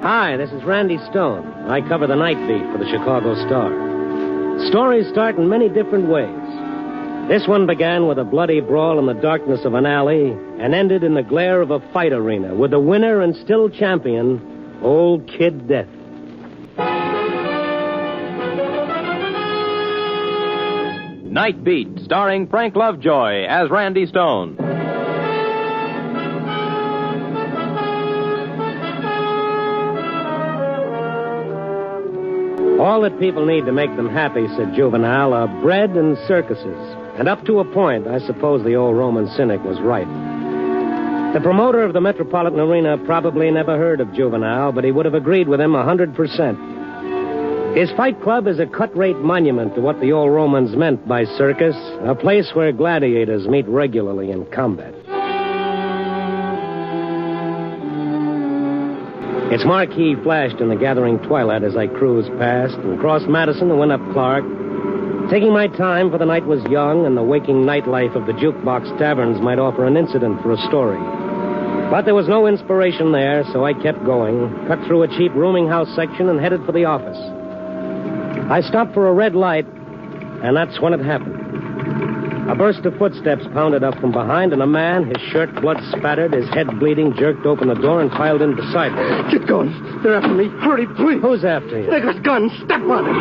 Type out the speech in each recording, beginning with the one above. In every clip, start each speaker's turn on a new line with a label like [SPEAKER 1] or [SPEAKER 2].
[SPEAKER 1] Hi, this is Randy Stone. I cover the Nightbeat for the Chicago Star. Stories start in many different ways. This one began with a bloody brawl in the darkness of an alley and ended in the glare of a fight arena with the winner and still champion, Old Kid Death.
[SPEAKER 2] Nightbeat, starring Frank Lovejoy as Randy Stone.
[SPEAKER 1] All that people need to make them happy, said Juvenile, are bread and circuses. And up to a point, I suppose the old Roman cynic was right. The promoter of the Metropolitan Arena probably never heard of Juvenile, but he would have agreed with him 100%. His fight club is a cut-rate monument to what the old Romans meant by circus, a place where gladiators meet regularly in combat. Its marquee flashed in the gathering twilight as I cruised past and crossed Madison and went up Clark, taking my time, for the night was young and the waking nightlife of the jukebox taverns might offer an incident for a story. But there was no inspiration there, so I kept going, cut through a cheap rooming house section and headed for the office. I stopped for a red light, and that's when it happened. A burst of footsteps pounded up from behind, and a man, his shirt blood-spattered, his head bleeding, jerked open the door and filed in beside me.
[SPEAKER 3] Get going. They're after me. Hurry, please.
[SPEAKER 1] Who's after you?
[SPEAKER 3] They got guns. Step on it.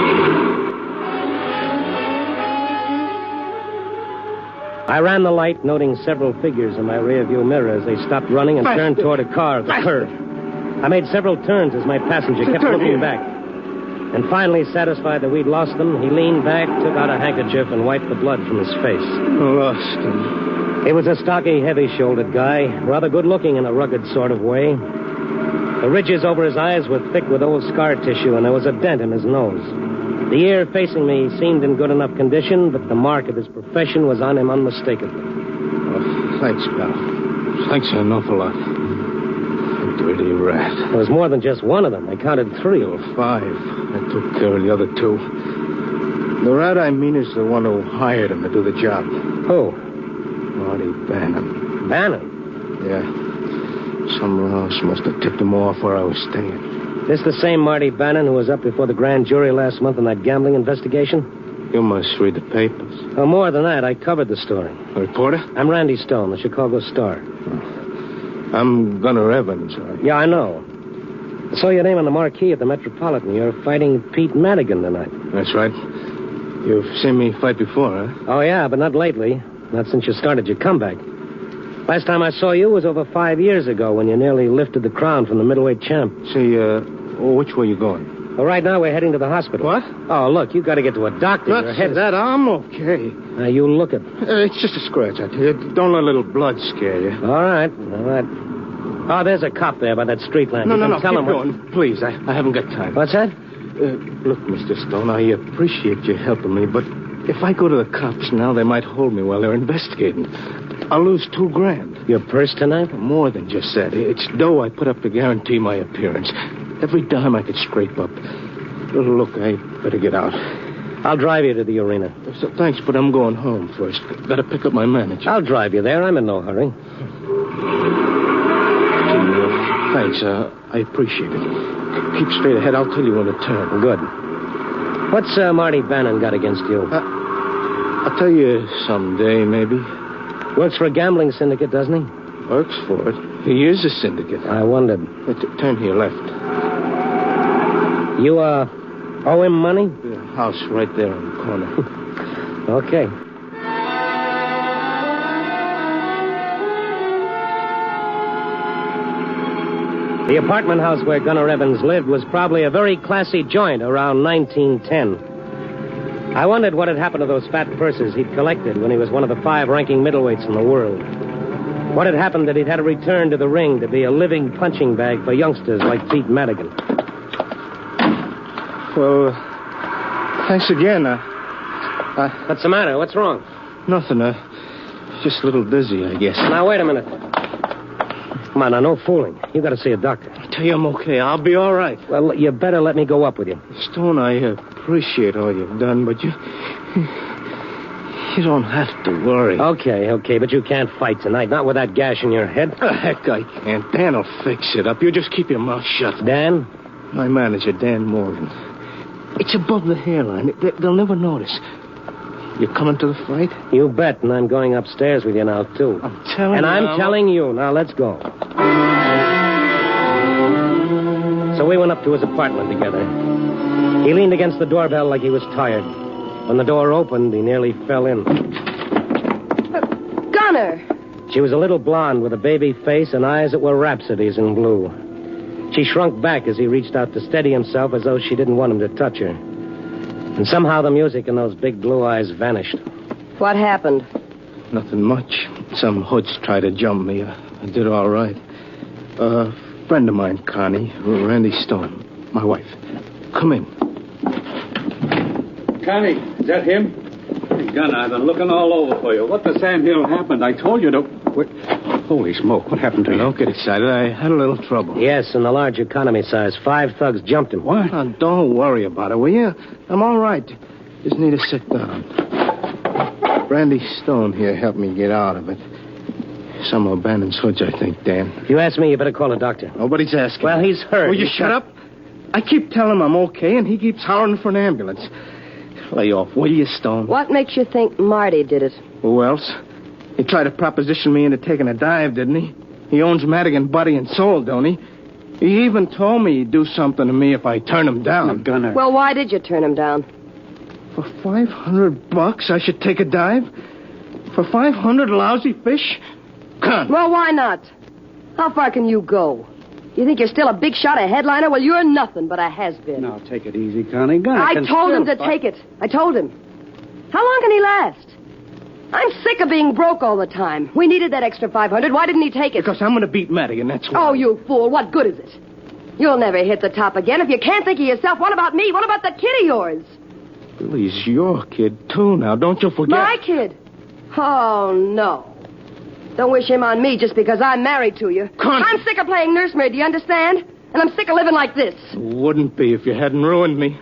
[SPEAKER 1] I ran the light, noting several figures in my rearview mirror as they stopped running and turned toward a car at the curb. I made several turns as my passenger kept looking back. And finally, satisfied that we'd lost them, he leaned back, took out a handkerchief, and wiped the blood from his face.
[SPEAKER 3] Lost him.
[SPEAKER 1] He was a stocky, heavy-shouldered guy, rather good-looking in a rugged sort of way. The ridges over his eyes were thick with old scar tissue, and there was a dent in his nose. The ear facing me seemed in good enough condition, but the mark of his profession was on him unmistakably.
[SPEAKER 3] Oh, thanks, pal. Thanks an awful lot. Dirty rat.
[SPEAKER 1] There was more than just one of them. I counted 3.
[SPEAKER 3] There were 5. I took care of the other 2. The rat I mean is the one who hired him to do the job.
[SPEAKER 1] Who?
[SPEAKER 3] Marty Bannon.
[SPEAKER 1] Bannon?
[SPEAKER 3] Yeah. Someone else must have tipped him off where I was staying.
[SPEAKER 1] This the same Marty Bannon who was up before the grand jury last month in that gambling investigation?
[SPEAKER 3] You must read the papers.
[SPEAKER 1] Oh, more than that. I covered the story.
[SPEAKER 3] A reporter?
[SPEAKER 1] I'm Randy Stone, the Chicago Star.
[SPEAKER 3] I'm Gunnar Evans.
[SPEAKER 1] Yeah, I know. I saw your name on the marquee at the Metropolitan. You're fighting Pete Madigan tonight.
[SPEAKER 3] That's right. You've seen me fight before, huh?
[SPEAKER 1] Oh, yeah, but not lately. Not since you started your comeback. Last time I saw you was over 5 years ago when you nearly lifted the crown from the middleweight champ.
[SPEAKER 3] Say, which way you going?
[SPEAKER 1] Well, right now we're heading to the hospital.
[SPEAKER 3] What?
[SPEAKER 1] Oh, look, you've got to get to a doctor.
[SPEAKER 3] Not
[SPEAKER 1] Your head
[SPEAKER 3] that. I'm okay.
[SPEAKER 1] Now, you look it.
[SPEAKER 3] It's just a scratch, I tell you. Don't let a little blood scare you.
[SPEAKER 1] All right. Oh, there's a cop there by that street lamp.
[SPEAKER 3] No,
[SPEAKER 1] Tell
[SPEAKER 3] keep
[SPEAKER 1] him
[SPEAKER 3] going. Please, I haven't got time.
[SPEAKER 1] What's that?
[SPEAKER 3] Look, Mr. Stone, I appreciate you helping me, but if I go to the cops now, they might hold me while they're investigating. I'll lose $2,000.
[SPEAKER 1] Your purse tonight?
[SPEAKER 3] More than just that. It's dough I put up to guarantee my appearance. Every dime I could scrape up. Look, I better get out.
[SPEAKER 1] I'll drive you to the arena.
[SPEAKER 3] So, thanks, but I'm going home first. Got to pick up my manager.
[SPEAKER 1] I'll drive you there. I'm in no hurry.
[SPEAKER 3] Thanks, I appreciate it. Keep straight ahead. I'll tell you when to turn.
[SPEAKER 1] Good. What's Marty Bannon got against you?
[SPEAKER 3] I'll tell you someday, maybe.
[SPEAKER 1] Works for a gambling syndicate, doesn't he?
[SPEAKER 3] Works for it. He is a syndicate.
[SPEAKER 1] I wondered.
[SPEAKER 3] Turn to your left.
[SPEAKER 1] You, owe him money?
[SPEAKER 3] The house right there on the corner.
[SPEAKER 1] Okay. The apartment house where Gunnar Evans lived was probably a very classy joint around 1910. I wondered what had happened to those fat purses he'd collected when he was one of the 5 ranking middleweights in the world. What had happened that he'd had to return to the ring to be a living punching bag for youngsters like Pete Madigan.
[SPEAKER 3] Well, thanks again.
[SPEAKER 1] What's the matter? What's wrong?
[SPEAKER 3] Nothing. Just a little dizzy, I guess.
[SPEAKER 1] Now, wait a minute. Come on, now, no fooling. You got to see a doctor.
[SPEAKER 3] I tell you, I'm okay. I'll be all right.
[SPEAKER 1] Well, you better let me go up with you.
[SPEAKER 3] Stone, I appreciate all you've done, but You don't have to worry.
[SPEAKER 1] Okay, but you can't fight tonight. Not with that gash in your head.
[SPEAKER 3] Heck, I can't. Dan will fix it up. You just keep your mouth shut.
[SPEAKER 1] Dan?
[SPEAKER 3] My manager, Dan Morgan. It's above the hairline. They'll never notice. You coming to the fight?
[SPEAKER 1] You bet, and I'm going upstairs with you now, too.
[SPEAKER 3] I'm telling
[SPEAKER 1] and
[SPEAKER 3] you.
[SPEAKER 1] I'm telling you. Now, let's go. So we went up to his apartment together. He leaned against the doorbell like he was tired. When the door opened, he nearly fell in.
[SPEAKER 4] Gunner!
[SPEAKER 1] She was a little blonde with a baby face and eyes that were rhapsodies in blue. She shrunk back as he reached out to steady himself as though she didn't want him to touch her. And somehow the music in those big blue eyes vanished.
[SPEAKER 4] What happened?
[SPEAKER 3] Nothing much. Some hoods tried to jump me. I did all right. A friend of mine, Connie, Randy Stone, my wife. Come in.
[SPEAKER 5] Connie, is that him? Hey, Gunner, I've been looking all over for you. What the Sam Hill happened? I told you to... Wait. Holy smoke, what happened to you?
[SPEAKER 3] Don't get excited. I had a little trouble.
[SPEAKER 1] Yes, in the large economy size. 5 thugs jumped him.
[SPEAKER 5] What?
[SPEAKER 3] Now, don't worry about it, will you? I'm all right. Just need to sit down. Randy Stone here helped me get out of it. Some of Bannon's hoods, I think, Dan.
[SPEAKER 1] If you ask me, you better call a doctor.
[SPEAKER 3] Nobody's asking.
[SPEAKER 1] Well, he's hurt.
[SPEAKER 3] Will you shut up? I keep telling him I'm okay, and he keeps hollering for an ambulance. Lay off, will you, Stone?
[SPEAKER 4] What makes you think Marty did it?
[SPEAKER 3] Who else? He tried to proposition me into taking a dive, didn't he? He owns Madigan body and soul, don't he? He even told me he'd do something to me if I turn him down.
[SPEAKER 5] Gunner.
[SPEAKER 4] Well, why did you turn him down?
[SPEAKER 3] For $500, I should take a dive? For 500 lousy fish? Come.
[SPEAKER 4] Well, why not? How far can you go? You think you're still a big shot, a headliner? Well, you're nothing but a has-been.
[SPEAKER 5] Now, take it easy, Connie. Gunner
[SPEAKER 4] I
[SPEAKER 5] can
[SPEAKER 4] told him
[SPEAKER 5] still
[SPEAKER 4] to
[SPEAKER 5] fight.
[SPEAKER 4] take it. I told him. How long can he last? I'm sick of being broke all the time. We needed that extra 500. Why didn't he take it?
[SPEAKER 3] Because I'm going to beat Madigan, that's why.
[SPEAKER 4] Oh, you fool. What good is it? You'll never hit the top again. If you can't think of yourself, what about me? What about that kid of yours?
[SPEAKER 3] Billy's your kid, too, now. Don't you forget.
[SPEAKER 4] My kid? Oh, no. Don't wish him on me just because I'm married to you.
[SPEAKER 3] Connie.
[SPEAKER 4] I'm sick of playing nursemaid, do you understand? And I'm sick of living like this.
[SPEAKER 3] Wouldn't be if you hadn't ruined me.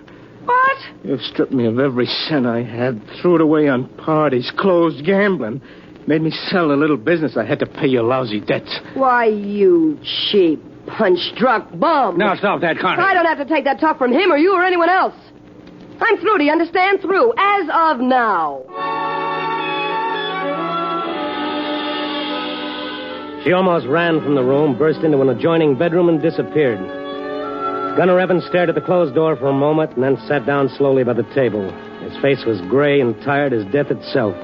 [SPEAKER 4] What?
[SPEAKER 3] You've stripped me of every cent I had, threw it away on parties, closed gambling. Made me sell the little business I had to pay your lousy debts.
[SPEAKER 4] Why, you cheap, punch-drunk bum.
[SPEAKER 5] Now, stop that, Connie.
[SPEAKER 4] I don't have to take that talk from him or you or anyone else. I'm through, do you understand? Through, as of now.
[SPEAKER 1] She almost ran from the room, burst into an adjoining bedroom, and disappeared. Gunner Evans stared at the closed door for a moment and then sat down slowly by the table. His face was gray and tired as death itself.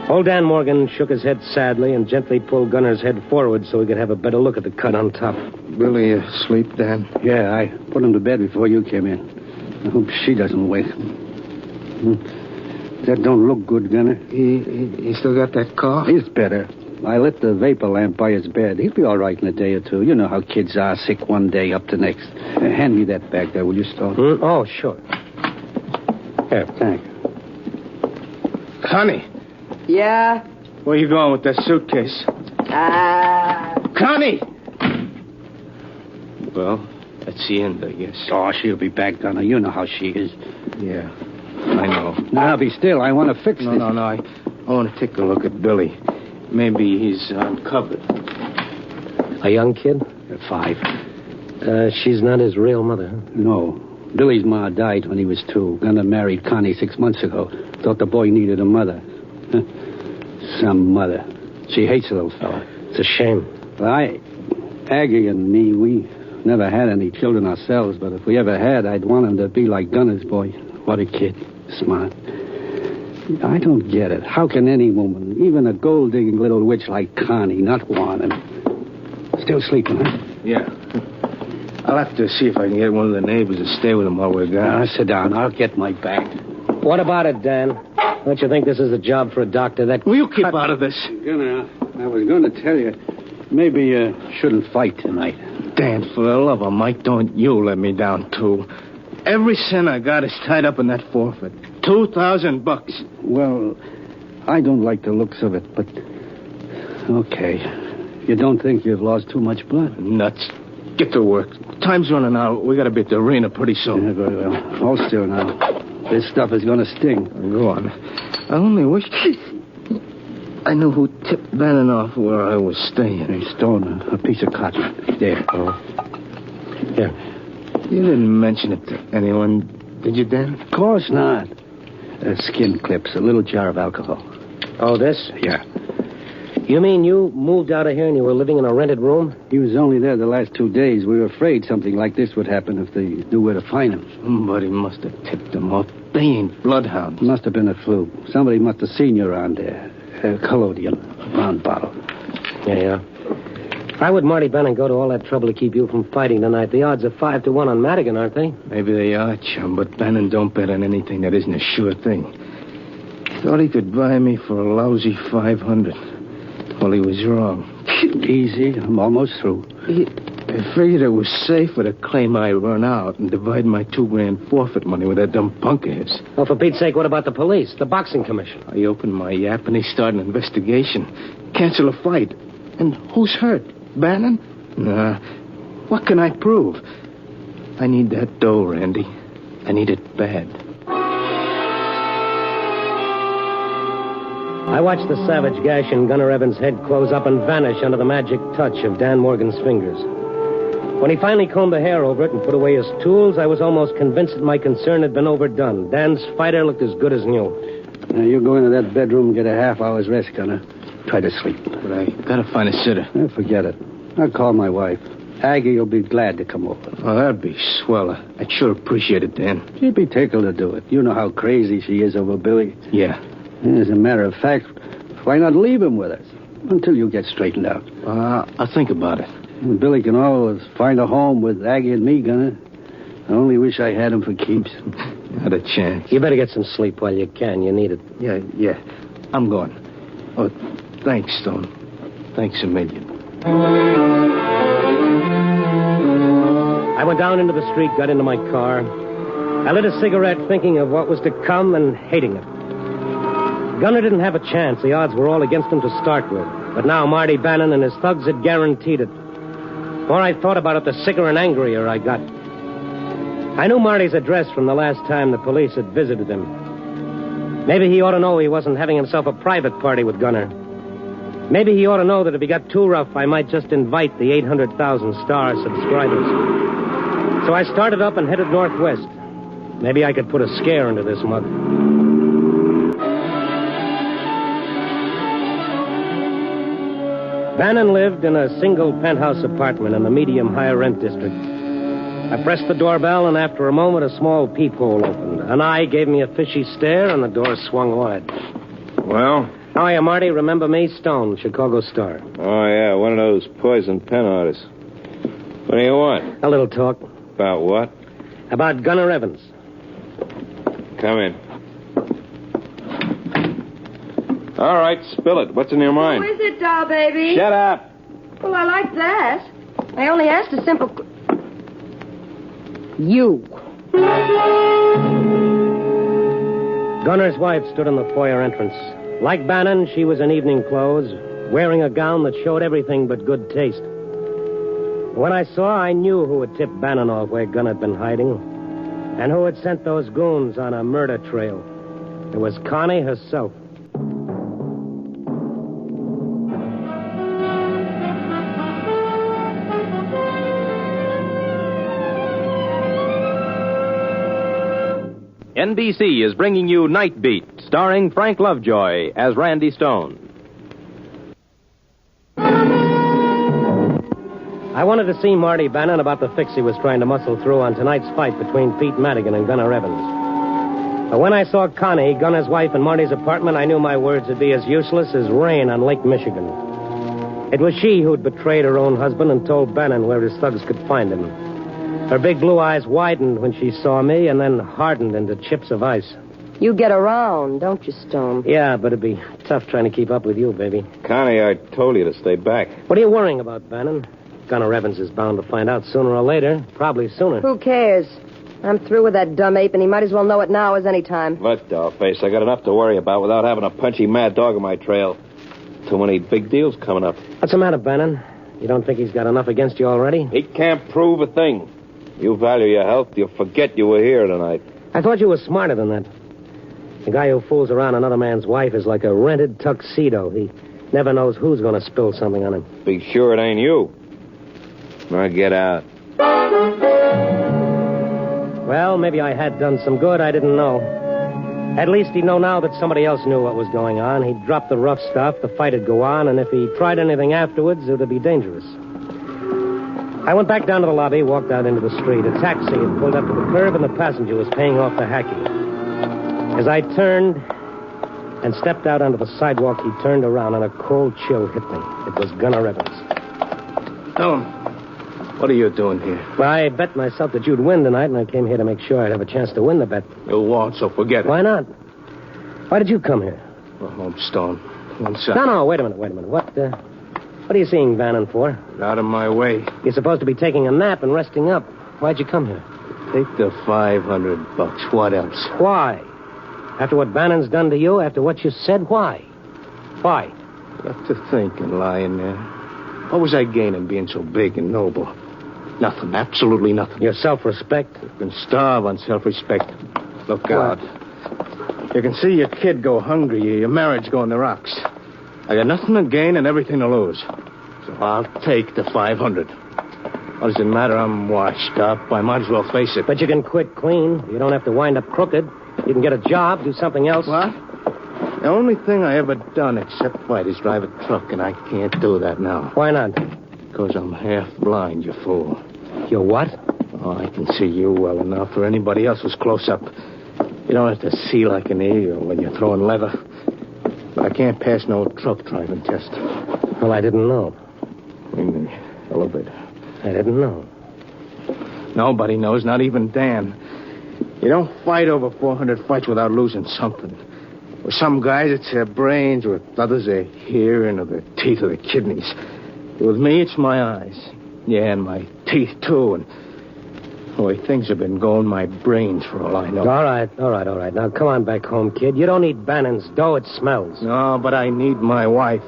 [SPEAKER 1] Old Dan Morgan shook his head sadly and gently pulled Gunner's head forward so he could have a better look at the cut on top.
[SPEAKER 3] Billy asleep, Dan?
[SPEAKER 5] Yeah, I put him to bed before you came in. I hope she doesn't wake. That don't look good, Gunner.
[SPEAKER 3] He still got that cough?
[SPEAKER 5] He's better. I lit the vapor lamp by his bed. He'll be all right in a day or two. You know how kids are, sick one day, up the next. Hand me that back there, will you, Stone?
[SPEAKER 1] Oh, sure.
[SPEAKER 5] Here, thanks.
[SPEAKER 3] Connie,
[SPEAKER 4] Yeah?
[SPEAKER 3] where you going with that suitcase? Connie! Well, that's the end, I guess.
[SPEAKER 5] Oh, she'll be back, Gunner. You know how she is.
[SPEAKER 3] Yeah, I know.
[SPEAKER 5] Now, be still. I want to fix this.
[SPEAKER 3] No. I want to take a look at Billy. Maybe he's uncovered.
[SPEAKER 1] A young kid?
[SPEAKER 5] 5.
[SPEAKER 1] She's not his real mother, huh?
[SPEAKER 5] No. Billy's ma died when he was 2. Gunner married Connie 6 months ago. Thought the boy needed a mother. Some mother. She hates the little fella.
[SPEAKER 1] It's a shame.
[SPEAKER 5] Well, Aggie and me, we never had any children ourselves, but if we ever had, I'd want him to be like Gunner's boy. What a kid. Smart. I don't get it. How can any woman, even a gold-digging little witch like Connie, not want him? Still sleeping, huh?
[SPEAKER 3] Yeah. I'll have to see if I can get one of the neighbors to stay with him while we're gone.
[SPEAKER 5] Sit down. I'll get my bag.
[SPEAKER 1] What about it, Dan? Don't you think this is a job for a doctor?
[SPEAKER 3] Will you keep out of this?
[SPEAKER 5] Gunner, I was going to tell you, maybe you shouldn't fight tonight.
[SPEAKER 3] Dan, for the love of Mike, don't you let me down, too. Every cent I got is tied up in that forfeit. $2,000.
[SPEAKER 5] Well, I don't like the looks of it, but... Okay. You don't think you've lost too much blood?
[SPEAKER 3] Nuts. Get to work. Time's running out. We got to be at the arena pretty soon.
[SPEAKER 5] Yeah, very well. Hold still now. This stuff is going to sting.
[SPEAKER 3] Go on. I only wish I knew who tipped Bannon off where I was staying.
[SPEAKER 5] He stole a piece of cotton. There.
[SPEAKER 3] Oh. Here. You didn't mention it to anyone, did you, Dan?
[SPEAKER 5] Of course not. Skin clips, a little jar of alcohol.
[SPEAKER 1] Oh, this?
[SPEAKER 5] Yeah.
[SPEAKER 1] You mean you moved out of here and you were living in a rented room?
[SPEAKER 5] He was only there the last 2 days. We were afraid something like this would happen if they knew where to find him.
[SPEAKER 3] Somebody must have tipped them off. They ain't bloodhounds.
[SPEAKER 5] Must have been a fluke. Somebody must have seen you around there. Collodion, a brown bottle.
[SPEAKER 1] Yeah. Why would Marty Bannon go to all that trouble to keep you from fighting tonight? The odds are 5 to 1 on Madigan, aren't they?
[SPEAKER 3] Maybe they are, chum, but Bannon don't bet on anything that isn't a sure thing. Thought he could buy me for a lousy 500. Well, he was wrong.
[SPEAKER 5] Easy. I'm almost through.
[SPEAKER 3] I figured it was safer to claim I run out and divide my $2,000 forfeit money with that dumb punk of his.
[SPEAKER 1] Well, for Pete's sake, what about the police? The boxing commission?
[SPEAKER 3] I opened my yap and they started an investigation. Cancel a fight. And who's hurt? Bannon? Nah. What can I prove? I need that dough, Randy. I need it bad.
[SPEAKER 1] I watched the savage gash in Gunner Evans' head close up and vanish under the magic touch of Dan Morgan's fingers. When he finally combed the hair over it and put away his tools, I was almost convinced that my concern had been overdone. Dan's fighter looked as good as new.
[SPEAKER 5] Now, you go into that bedroom and get a half-hour's rest, Gunner. Try to sleep.
[SPEAKER 3] But I gotta find a sitter.
[SPEAKER 5] Forget it. I'll call my wife. Aggie will be glad to come over.
[SPEAKER 3] Oh, that'd be swell. I'd sure appreciate it, Dan.
[SPEAKER 5] She'd be tickled to do it. You know how crazy she is over Billy.
[SPEAKER 3] Yeah.
[SPEAKER 5] As a matter of fact, why not leave him with us until you get straightened out?
[SPEAKER 3] I'll think about it.
[SPEAKER 5] And Billy can always find a home with Aggie and me, Gunner. I only wish I had him for keeps.
[SPEAKER 3] Not a chance.
[SPEAKER 1] You better get some sleep while you can. You need it.
[SPEAKER 3] Yeah. I'm going. Oh, thanks, Stone. Thanks a million.
[SPEAKER 1] I went down into the street, got into my car. I lit a cigarette thinking of what was to come and hating it. Gunner didn't have a chance. The odds were all against him to start with. But now Marty Bannon and his thugs had guaranteed it. The more I thought about it, the sicker and angrier I got. I knew Marty's address from the last time the police had visited him. Maybe he ought to know he wasn't having himself a private party with Gunner. Maybe he ought to know that if he got too rough, I might just invite the 800,000 star subscribers. So I started up and headed northwest. Maybe I could put a scare into this mug. Bannon lived in a single penthouse apartment in the medium high rent district. I pressed the doorbell, and after a moment, a small peephole opened. An eye gave me a fishy stare, and the door swung wide.
[SPEAKER 2] Well?
[SPEAKER 1] How are you, Marty? Remember me? Stone, Chicago Star.
[SPEAKER 2] Oh, yeah, one of those poison pen artists. What do you want?
[SPEAKER 1] A little talk.
[SPEAKER 2] About what?
[SPEAKER 1] About Gunner Evans.
[SPEAKER 2] Come in. All right, spill it. What's in your mind?
[SPEAKER 4] Who is it, doll baby?
[SPEAKER 2] Shut up.
[SPEAKER 4] Well, I like that. I only asked a simple... You.
[SPEAKER 1] Gunner's wife stood in the foyer entrance. Like Bannon, she was in evening clothes, wearing a gown that showed everything but good taste. When I saw, I knew who had tipped Bannon off where Gunner had been hiding, and who had sent those goons on a murder trail. It was Connie herself.
[SPEAKER 2] NBC is bringing you Nightbeat, starring Frank Lovejoy as Randy Stone.
[SPEAKER 1] I wanted to see Marty Bannon about the fix he was trying to muscle through on tonight's fight between Pete Madigan and Gunner Evans. But when I saw Connie, Gunner's wife, in Marty's apartment, I knew my words would be as useless as rain on Lake Michigan. It was she who'd betrayed her own husband and told Bannon where his thugs could find him. Her big blue eyes widened when she saw me and then hardened into chips of ice.
[SPEAKER 4] You get around, don't you, Stone?
[SPEAKER 1] Yeah, but it'd be tough trying to keep up with you, baby.
[SPEAKER 2] Connie, I told you to stay back.
[SPEAKER 1] What are you worrying about, Bannon? Gunner Evans is bound to find out sooner or later. Probably sooner.
[SPEAKER 4] Who cares? I'm through with that dumb ape, and he might as well know it now as any time.
[SPEAKER 2] Look, dollface, I got enough to worry about without having a punchy mad dog on my trail. Too many big deals coming up.
[SPEAKER 1] What's the matter, Bannon? You don't think he's got enough against you already?
[SPEAKER 2] He can't prove a thing. You value your health, you'll forget you were here tonight.
[SPEAKER 1] I thought you were smarter than that. The guy who fools around another man's wife is like a rented tuxedo. He never knows who's going to spill something on him.
[SPEAKER 2] Be sure it ain't you. Now get out.
[SPEAKER 1] Well, maybe I had done some good I didn't know. At least he'd know now that somebody else knew what was going on. He'd drop the rough stuff, the fight would go on, and if he tried anything afterwards, it would be dangerous. I went back down to the lobby, walked out into the street. A taxi had pulled up to the curb, and the passenger was paying off the hacky. As I turned and stepped out onto the sidewalk, he turned around, and a cold chill hit me. It was Gunnar Evans.
[SPEAKER 3] Tom, what are you doing here?
[SPEAKER 1] Well, I bet myself that you'd win tonight, and I came here to make sure I'd have a chance to win the bet.
[SPEAKER 3] You won't, so forget it.
[SPEAKER 1] Why not? Why did you come here?
[SPEAKER 3] Well, home, Stone. One second.
[SPEAKER 1] No, wait a minute. What are you seeing Bannon for?
[SPEAKER 3] Out of my way.
[SPEAKER 1] You're supposed to be taking a nap and resting up. Why'd you come here?
[SPEAKER 3] Take the $500. What else?
[SPEAKER 1] Why? After what Bannon's done to you, after what you said, why? Why?
[SPEAKER 3] Got to thinking, lying there. What was I gaining being so big and noble? Nothing. Absolutely nothing.
[SPEAKER 1] Your self-respect?
[SPEAKER 3] You can starve on self-respect. Look out. You can see your kid go hungry, your marriage go in the rocks. I got nothing to gain and everything to lose. So I'll take the $500. What does it matter? I'm washed up. I might as well face it.
[SPEAKER 1] But you can quit clean. You don't have to wind up crooked. You can get a job, do something else.
[SPEAKER 3] What? The only thing I ever done except fight is drive a truck, and I can't do that now.
[SPEAKER 1] Why not?
[SPEAKER 3] Because I'm half blind, you fool.
[SPEAKER 1] You're what?
[SPEAKER 3] Oh, I can see you well enough for anybody else who's close up. You don't have to see like an eagle when you're throwing leather. But I can't pass no truck driving test.
[SPEAKER 1] Well, I didn't know.
[SPEAKER 3] In the elevator.
[SPEAKER 1] I didn't know.
[SPEAKER 3] Nobody knows, not even Dan. You don't fight over 400 fights without losing something. With some guys, it's their brains. With others, their hearing or their teeth or their kidneys. With me, it's my eyes. Yeah, and my teeth, too. And the way things have been going, my brains, for all I know.
[SPEAKER 1] All right. Now, come on back home, kid. You don't need Bannon's dough. It smells.
[SPEAKER 3] No, but I need my wife.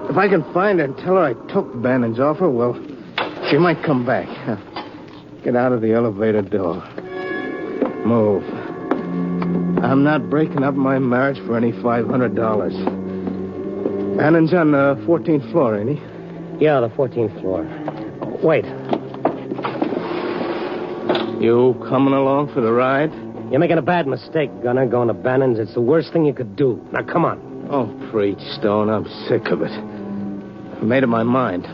[SPEAKER 3] If I can find her and tell her I took Bannon's offer, well, she might come back. Get out of the elevator door. Move. I'm not breaking up my marriage for any $500. Bannon's on the 14th floor, ain't he?
[SPEAKER 1] Yeah, the 14th floor. Wait.
[SPEAKER 3] You coming along for the ride?
[SPEAKER 1] You're making a bad mistake, Gunner, going to Bannon's. It's the worst thing you could do. Now, come on.
[SPEAKER 3] Oh, preach, Stone. I'm sick of it. I made up my mind.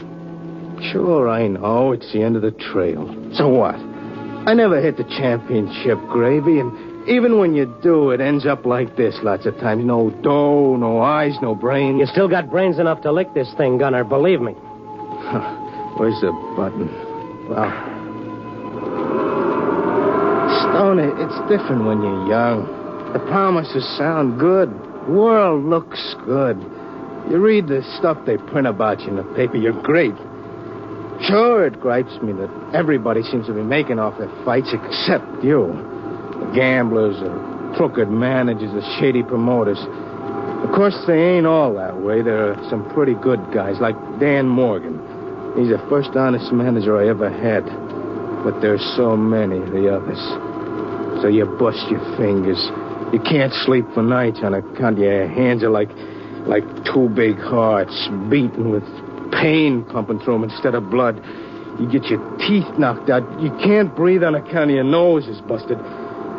[SPEAKER 3] Sure, I know it's the end of the trail. So what? I never hit the championship, Gravy, and even when you do, it ends up like this lots of times. No dough, no eyes, no brains.
[SPEAKER 1] You still got brains enough to lick this thing, Gunner, believe me.
[SPEAKER 3] Where's the button? Well, Stone, it's different when you're young. The promises sound good. The world looks good. You read the stuff they print about you in the paper, you're great. Sure, it gripes me that everybody seems to be making off their fights except you. The gamblers, the crooked managers, the shady promoters. Of course, they ain't all that way. There are some pretty good guys, like Dan Morgan. He's the first honest manager I ever had. But there's so many of the others. So you bust your fingers. You can't sleep for nights on account your hands are like two big hearts, beating with pain pumping through them instead of blood. You get your teeth knocked out. You can't breathe on account of your nose is busted.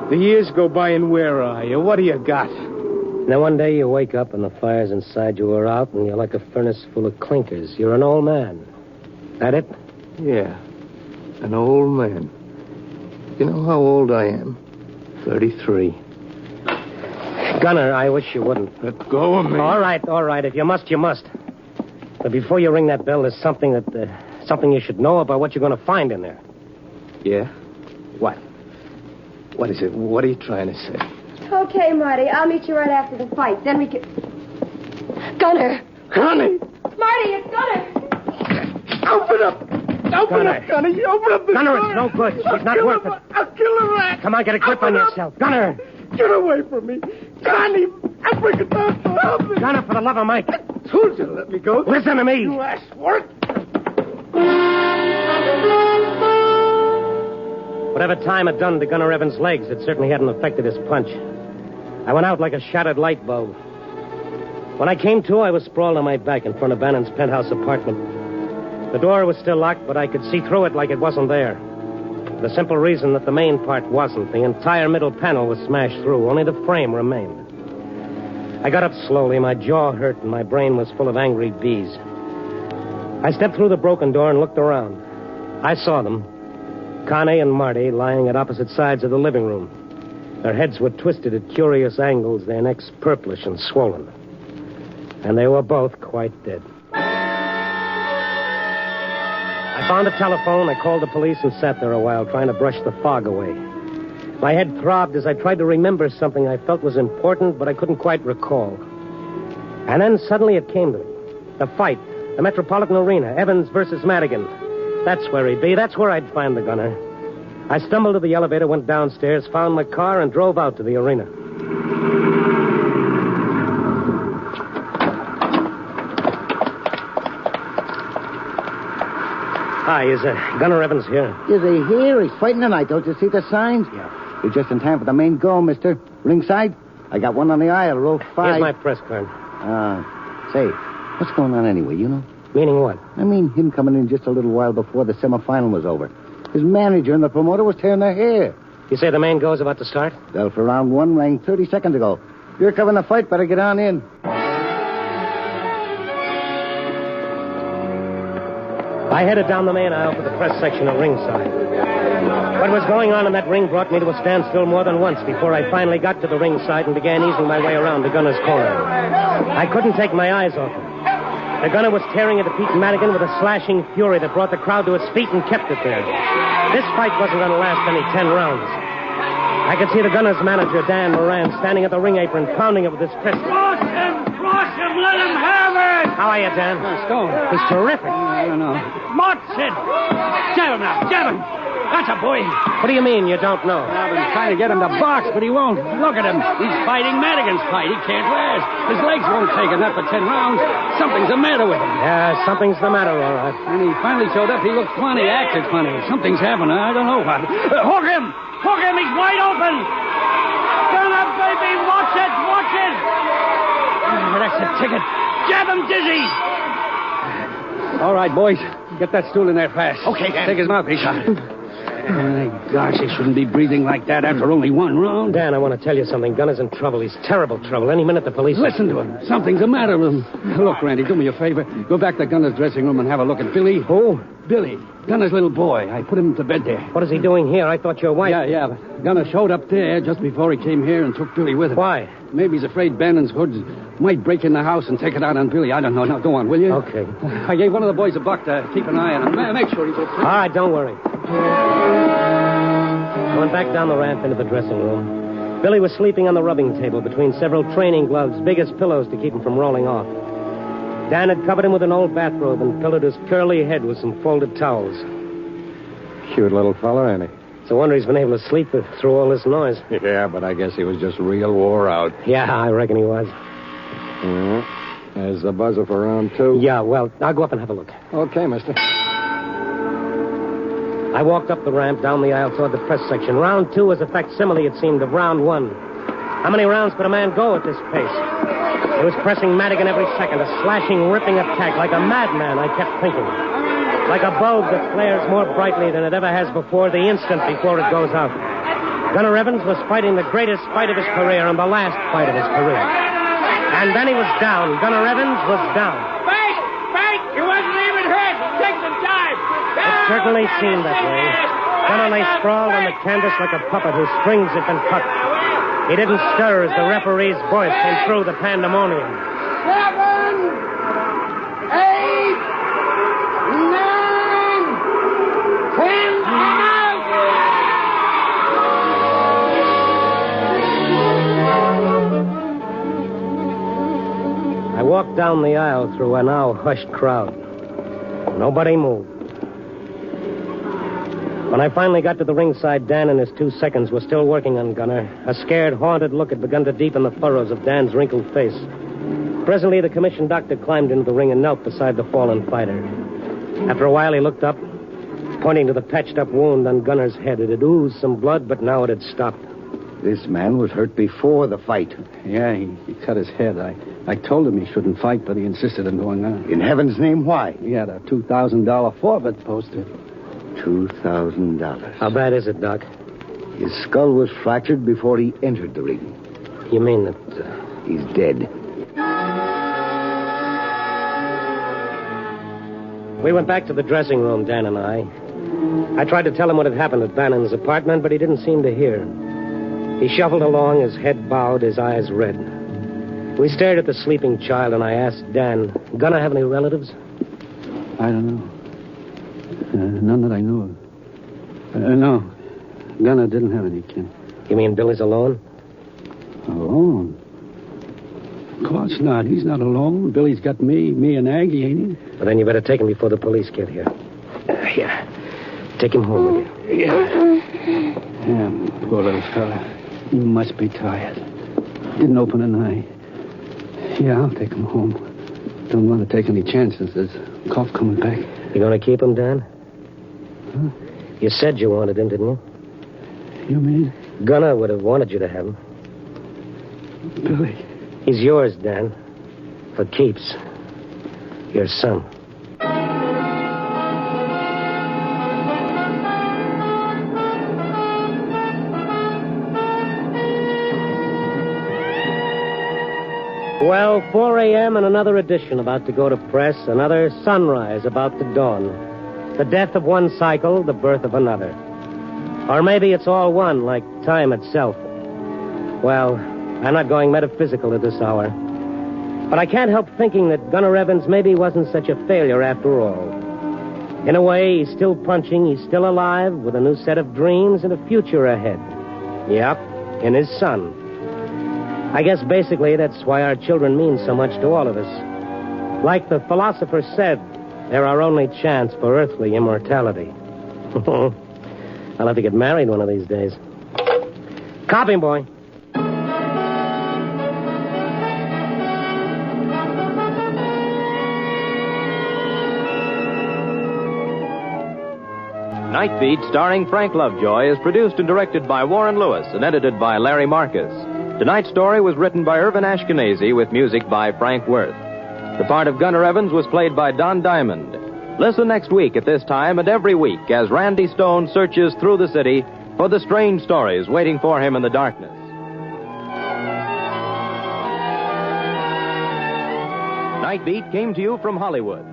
[SPEAKER 3] The years go by and where are you? What do you got?
[SPEAKER 1] Then one day you wake up and the fires inside you are out and you're like a furnace full of clinkers. You're an old man. That it?
[SPEAKER 3] Yeah, an old man. You know how old I am? 33.
[SPEAKER 1] Gunner, I wish you wouldn't.
[SPEAKER 3] Let go of me.
[SPEAKER 1] All right. If you must, you must. But before you ring that bell, there's something you should know about what you're going to find in there.
[SPEAKER 3] Yeah? What? What is it? What are you trying to say?
[SPEAKER 4] Okay, Marty. I'll meet you right after the fight. Then we can... Gunner!
[SPEAKER 3] Connie!
[SPEAKER 4] Marty, it's Gunner!
[SPEAKER 3] Open up! Open up, Connie! Open up the
[SPEAKER 1] Gunner,
[SPEAKER 3] door.
[SPEAKER 1] it's no good. She's not worth it.
[SPEAKER 3] I'll kill the rat!
[SPEAKER 1] Come on, get a grip on yourself. Gunner!
[SPEAKER 3] Get away from me! Connie! African doctor, help me!
[SPEAKER 1] Gunner, for the love of Mike.
[SPEAKER 3] I told you to let me go.
[SPEAKER 1] Listen to me.
[SPEAKER 3] You asked for it.
[SPEAKER 1] Whatever time had done to Gunner Evans' legs, it certainly hadn't affected his punch. I went out like a shattered light bulb. When I came to, I was sprawled on my back in front of Bannon's penthouse apartment. The door was still locked, but I could see through it like it wasn't there. The simple reason that the main part wasn't. The entire middle panel was smashed through. Only the frame remained. I got up slowly. My jaw hurt, and my brain was full of angry bees. I stepped through the broken door and looked around. I saw them. Connie and Marty lying at opposite sides of the living room. Their heads were twisted at curious angles, their necks purplish and swollen. And they were both quite dead. I found a telephone, I called the police and sat there a while, trying to brush the fog away. My head throbbed as I tried to remember something I felt was important, but I couldn't quite recall. And then suddenly it came to me. The fight, the Metropolitan Arena, Evans versus Madigan. That's where he'd be. That's where I'd find the gunner. I stumbled to the elevator, went downstairs, found my car, and drove out to the arena. Hi, is Gunner Evans here?
[SPEAKER 6] Is he here? He's fighting tonight. Don't you see the signs?
[SPEAKER 1] Yeah.
[SPEAKER 6] You're just in time for the main goal, mister. Ringside? I got one on the aisle, row 5.
[SPEAKER 1] Here's my press card.
[SPEAKER 6] Say, what's going on anyway, you know?
[SPEAKER 1] Meaning what?
[SPEAKER 6] I mean, him coming in just a little while before the semifinal was over. His manager and the promoter was tearing their hair.
[SPEAKER 1] You say the main go's about to start?
[SPEAKER 6] Bell for round 1 rang 30 seconds ago. You're covering the fight, better get on in.
[SPEAKER 1] I headed down the main aisle for the press section at ringside. What was going on in that ring brought me to a standstill more than once before I finally got to the ringside and began easing my way around the gunner's corner. I couldn't take my eyes off him. The gunner was tearing into Pete Madigan with a slashing fury that brought the crowd to its feet and kept it there. This fight wasn't going to last any 10 rounds. I could see the gunner's manager, Dan Moran, standing at the ring apron, pounding it with his fist.
[SPEAKER 7] Cross him, let him have it!
[SPEAKER 1] How are you, Dan?
[SPEAKER 5] Stone.
[SPEAKER 1] He's terrific.
[SPEAKER 5] I don't know.
[SPEAKER 7] Martin! Jab him now, jab him! That's a boy.
[SPEAKER 1] What do you mean you don't know?
[SPEAKER 5] I've been trying to get him to box, but he won't. Look at him.
[SPEAKER 7] He's fighting Madigan's fight. He can't last. His legs won't take enough for 10 rounds. Something's the matter with him.
[SPEAKER 1] Yeah, something's the matter, all right.
[SPEAKER 5] When he finally showed up, he looked funny, acted funny. Something's happened. I don't know what.
[SPEAKER 7] Hook him! Hook him! He's wide open! Turn up, baby! Watch it! Watch it! Oh, that's the ticket. Jab him, Dizzy!
[SPEAKER 5] All right, boys. Get that stool in there fast.
[SPEAKER 7] Okay, Dan.
[SPEAKER 5] Take his mouthpiece out. My gosh, he shouldn't be breathing like that after only 1 round.
[SPEAKER 1] Dan, I want to tell you something. Gunner's in trouble. He's terrible trouble. Any minute the police...
[SPEAKER 5] Listen to him. Something's the matter with him. Look, Randy, do me a favor. Go back to Gunner's dressing room and have a look at Billy.
[SPEAKER 1] Who?
[SPEAKER 5] Billy. Gunner's little boy. I put him to bed there.
[SPEAKER 1] What is he doing here? I thought your wife...
[SPEAKER 5] Yeah, but Gunner showed up there just before he came here and took Billy with him.
[SPEAKER 1] Why?
[SPEAKER 5] Maybe he's afraid Bannon's hoods might break in the house and take it out on Billy. I don't know. Now, go on, will you?
[SPEAKER 1] Okay.
[SPEAKER 5] I gave one of the boys $1 to keep an eye on him. Make sure he's okay.
[SPEAKER 1] All right, don't worry. I went back down the ramp into the dressing room. Billy was sleeping on the rubbing table between several training gloves, big as pillows to keep him from rolling off. Dan had covered him with an old bathrobe and pillowed his curly head with some folded towels.
[SPEAKER 2] Cute little fella, ain't he?
[SPEAKER 1] It's a wonder he's been able to sleep through all this noise.
[SPEAKER 2] Yeah, but I guess he was just real wore out.
[SPEAKER 1] Yeah, I reckon he was.
[SPEAKER 2] There's the buzzer for round 2.
[SPEAKER 1] Yeah, well, I'll go up and have a look.
[SPEAKER 2] Okay, mister.
[SPEAKER 1] I walked up the ramp, down the aisle toward the press section. Round 2 was a facsimile, it seemed, of round 1. How many rounds could a man go at this pace? He was pressing Madigan every second, a slashing, ripping attack, like a madman, I kept thinking. Like a bulb that flares more brightly than it ever has before the instant before it goes out. Gunner Evans was fighting the greatest fight of his career and the last fight of his career. And then he was down. Gunner Evans was down.
[SPEAKER 7] Bank! He wasn't even hurt. Take some time.
[SPEAKER 1] It certainly seemed that way. Gunner lay sprawled on the canvas like a puppet whose strings had been cut. He didn't stir as the referee's voice came through the pandemonium.
[SPEAKER 7] 7, 8, 9, 10 out!
[SPEAKER 1] I walked down the aisle through a now hushed crowd. Nobody moved. When I finally got to the ringside, Dan and his 2 seconds were still working on Gunner. A scared, haunted look had begun to deepen the furrows of Dan's wrinkled face. Presently, the commission doctor climbed into the ring and knelt beside the fallen fighter. After a while, he looked up, pointing to the patched-up wound on Gunner's head. It had oozed some blood, but now it had stopped.
[SPEAKER 6] This man was hurt before the fight.
[SPEAKER 5] Yeah, he cut his head. I told him he shouldn't fight, but he insisted on going on.
[SPEAKER 6] In heaven's name, why?
[SPEAKER 5] He had a $2,000 forfeit posted.
[SPEAKER 6] $2,000.
[SPEAKER 1] How bad is it, Doc?
[SPEAKER 6] His skull was fractured before he entered the ring.
[SPEAKER 1] You mean that...
[SPEAKER 6] He's dead.
[SPEAKER 1] We went back to the dressing room, Dan and I. I tried to tell him what had happened at Bannon's apartment, but he didn't seem to hear. He shuffled along, his head bowed, his eyes red. We stared at the sleeping child, and I asked Dan, gonna have any relatives?
[SPEAKER 5] I don't know. None that I know of. No. Gunnar didn't have any kin.
[SPEAKER 1] You mean Billy's alone?
[SPEAKER 5] Alone? Of course not. He's not alone. Billy's got me and Aggie, ain't he?
[SPEAKER 1] Well, then you better take him before the police get here. Here. Take him home with you.
[SPEAKER 5] Yeah, poor little fella. He must be tired. Didn't open an eye. Yeah, I'll take him home. Don't want to take any chances. There's cough coming back.
[SPEAKER 1] You gonna keep him, Dan?
[SPEAKER 5] Huh?
[SPEAKER 1] You said you wanted him, didn't you?
[SPEAKER 5] You mean?
[SPEAKER 1] Gunnar would have wanted you to have him.
[SPEAKER 5] Billy.
[SPEAKER 1] He's yours, Dan. For keeps. Your son. Well, 4 a.m. and another edition about to go to press. Another sunrise about to dawn. The death of one cycle, the birth of another. Or maybe it's all one, like time itself. Well, I'm not going metaphysical at this hour. But I can't help thinking that Gunnar Evans maybe wasn't such a failure after all. In a way, he's still punching, he's still alive, with a new set of dreams and a future ahead. Yep, in his son. I guess basically that's why our children mean so much to all of us. Like the philosopher said, they're our only chance for earthly immortality. I'll have to get married one of these days. Copy, boy.
[SPEAKER 8] Nightbeat, starring Frank Lovejoy, is produced and directed by Warren Lewis and edited by Larry Marcus. Tonight's story was written by Irvin Ashkenazi with music by Frank Worth. The part of Gunnar Evans was played by Don Diamond. Listen next week at this time and every week as Randy Stone searches through the city for the strange stories waiting for him in the darkness. Nightbeat came to you from Hollywood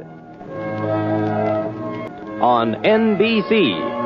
[SPEAKER 8] on NBC.